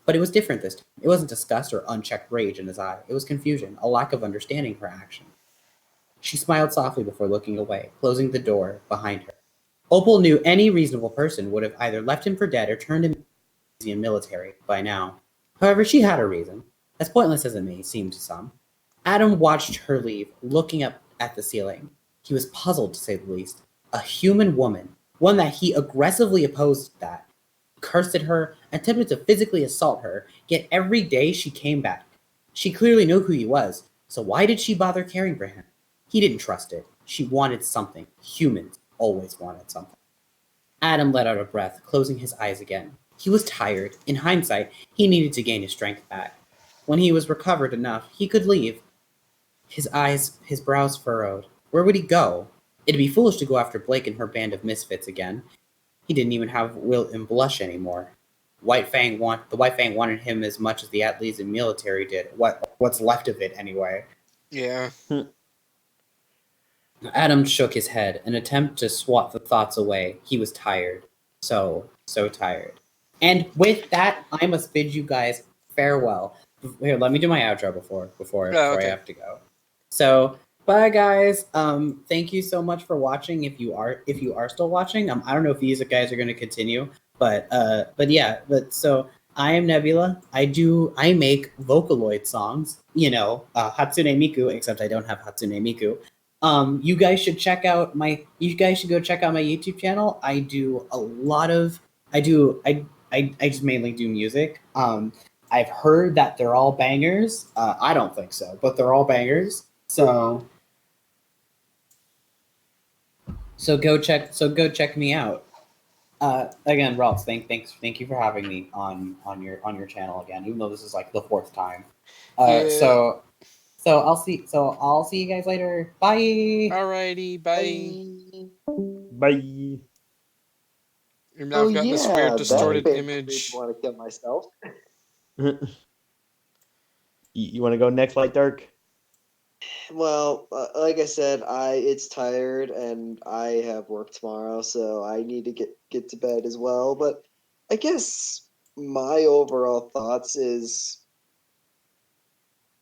but it was different this time. It wasn't disgust or unchecked rage in his eye. It was confusion, a lack of understanding her action. She smiled softly before looking away, closing the door behind her. Opal knew any reasonable person would have either left him for dead or turned him into the military by now. However, she had a reason, as pointless as it may seem to some. Adam watched her leave, looking up at the ceiling. He was puzzled, to say the least. A human woman, one that he aggressively opposed that, cursed at her, attempted to physically assault her, yet every day she came back. She clearly knew who he was, so why did she bother caring for him? He didn't trust it. She wanted something. Humans always wanted something. Adam let out a breath, closing his eyes again. He was tired. In hindsight, he needed to gain his strength back. When he was recovered enough, he could leave. His brows furrowed. Where would he go? It'd be foolish to go after Blake and her band of misfits again. He didn't even have will and blush anymore. The White Fang wanted him as much as the Atlees and military did. What's left of it, anyway? Yeah. Adam shook his head, an attempt to swat the thoughts away. He was tired. So tired. And with that, I must bid you guys farewell. Here, let me do my outro before I have to go. So, bye guys. Thank you so much for watching. If you are still watching, I don't know if these guys are going to continue, but so I am Nebula. I make Vocaloid songs. Hatsune Miku, except I don't have Hatsune Miku. You guys should go check out my YouTube channel. I just mainly do music. I've heard that they're all bangers. I don't think so, but they're all bangers. So go check me out. Again, Ross, thank you for having me on your channel again, even though this is like the fourth time. So I'll see you guys later. Bye. Alrighty, bye. Bye. Now I've got this weird distorted image. I want to kill myself. You want to go next, Light Dark? Well, like I said, it's tired and I have work tomorrow, so I need to get to bed as well. But I guess my overall thoughts is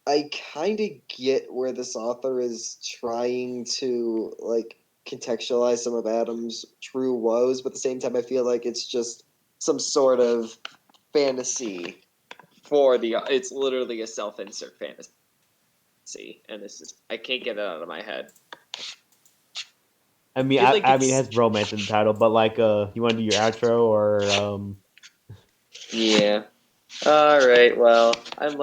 I kind of get where this author is trying to contextualize some of Adam's true woes, but at the same time I feel like it's just some sort of fantasy. It's literally a self-insert fantasy, and I can't get it out of my head. I mean, it has romance in the title, but you want to do your outro or Yeah. All right. Well, I'm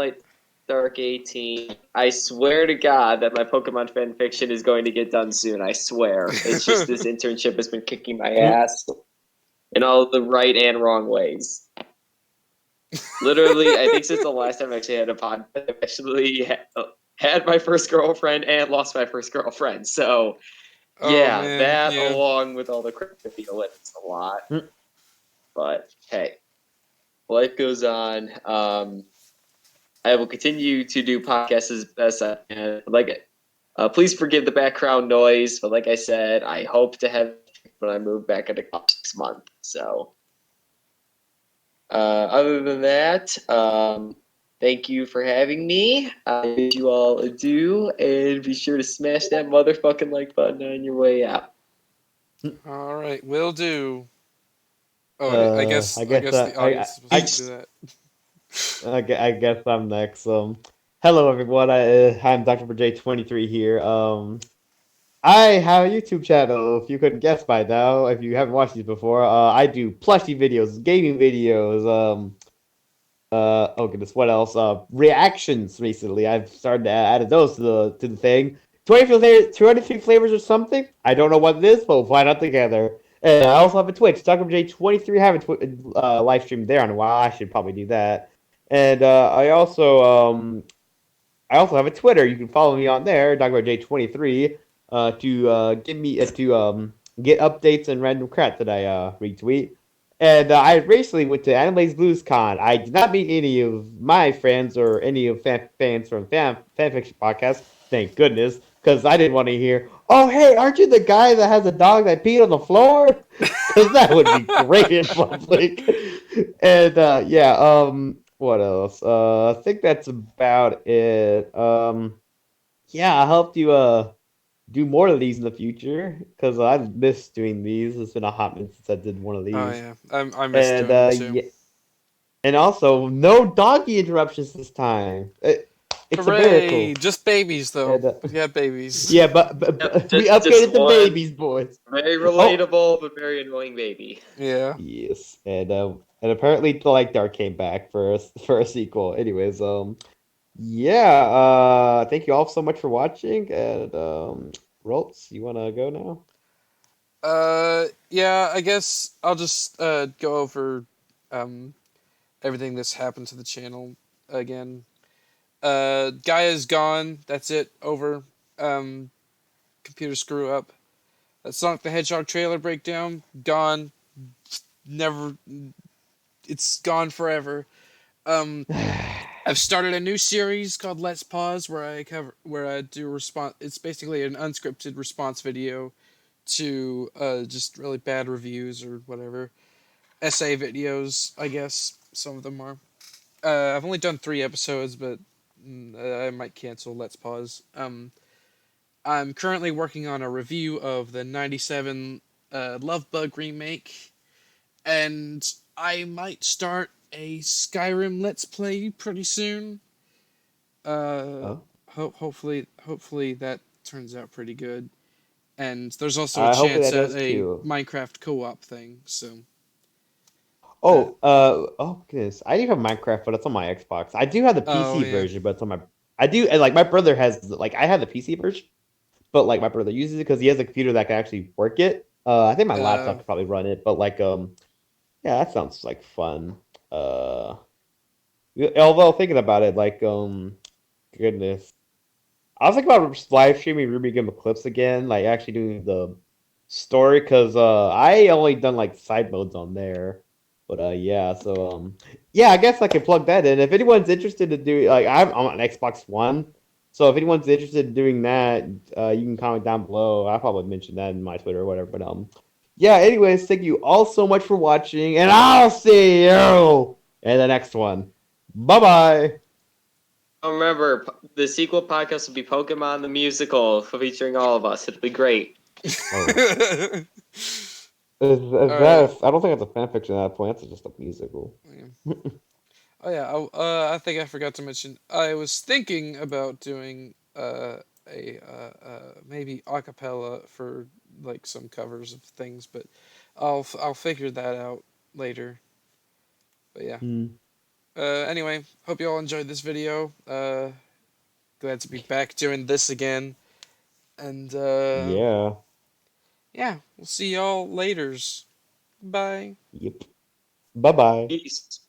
LightDark18. I swear to God that my Pokemon fan fiction is going to get done soon. I swear. It's just this internship has been kicking my ass in all the right and wrong ways. Literally, I think since the last time I actually had a podcast, I've actually had my first girlfriend and lost my first girlfriend. So, along with all the crap I feel, it's a lot. But hey, life goes on. I will continue to do podcasts as best I can. Please forgive the background noise, but like I said, I hope to have it when I move back into college next month. So, other than that, thank you for having me. I bid you all adieu, and be sure to smash that motherfucking like button on your way out. All right, will do. Oh, I guess the audience is supposed to do that. I guess I'm next. Hello everyone. I'm DrPepperJ23 here. I have a YouTube channel. If you couldn't guess by now, if you haven't watched these before, I do plushie videos, gaming videos. Oh goodness, what else? Reactions. Recently, I've started to add those to the thing. 23 flavors or something. I don't know what it is, but we'll find out together. And I also have a Twitch, DrPepperJ23. I haven't live streamed there in a while. I should probably do that. And I also have a Twitter. You can follow me on there, DrPepperJ23, to give me to get updates and random crap that I retweet. And I recently went to Anime's Blues Con. I did not meet any of my friends or any of fans from Fanfiction Podcast. Thank goodness, because I didn't want to hear, "Oh, hey, aren't you the guy that has a dog that peed on the floor?" Because that would be great in public. And what else? I think that's about it. I helped you do more of these in the future because I've missed doing these. It's been a hot minute since I did one of Oh these. yeah, I miss And doing them too. yeah, and also no doggy interruptions this time. It's a Hooray! miracle. Just babies though. And But yeah, babies. yeah, but, Yep, we just upgraded the one babies, boys. very Oh, relatable but very annoying baby. Yeah. yes, and apparently the Light Dark came back for a sequel. Anyways, yeah, thank you all so much for watching, and Roltz, you wanna go now? Yeah. I guess I'll just go over um everything that's happened to the channel again. Gaia's gone. That's it. Over. Um, computer screw up. Sonic the Hedgehog trailer breakdown. Gone. Never. It's gone forever. Um, I've started a new series called Let's Pause where I do response. It's basically an unscripted response video to just really bad reviews or whatever essay videos. I guess some of them are. I've only done 3 episodes, but I might cancel Let's Pause. I'm currently working on a review of the '97 Love Bug remake, and I might start a Skyrim Let's Play pretty soon. Oh, Hopefully that turns out pretty good. And there's also a hopefully chance that at does a too. Minecraft co-op thing. So, Oh goodness, I do have Minecraft, but it's on my Xbox. I do have the oh PC yeah, version, but it's on my. I do, and like my brother has, like I have the PC version, but like my brother uses it because he has a computer that can actually work it. I think my laptop could probably run it, but like yeah, that sounds like fun. Uh, although thinking about it, like goodness, I was thinking about live streaming Ruby Game Eclipse again, like actually doing the story because I only done like side modes on there. But yeah, so yeah, I guess I can plug that in. If anyone's interested in doing like I'm on Xbox One, so if anyone's interested in doing that, you can comment down below. I'll probably mention that in my Twitter or whatever. But yeah. Anyways, thank you all so much for watching, and I'll see you in the next one. Bye bye. Remember, the sequel podcast will be Pokemon the Musical, featuring all of us. It'll be great. Oh. All right. I don't think it's a fan fiction at that point. That's just a musical. Yeah. Oh yeah, I think I forgot to mention. I was thinking about doing maybe a cappella for like some covers of things, but I'll figure that out later. But yeah. Hmm. Anyway, hope you all enjoyed this video. Glad to be back doing this again, and Yeah. yeah, we'll see y'all laters. Bye. Yep. Bye bye. Peace.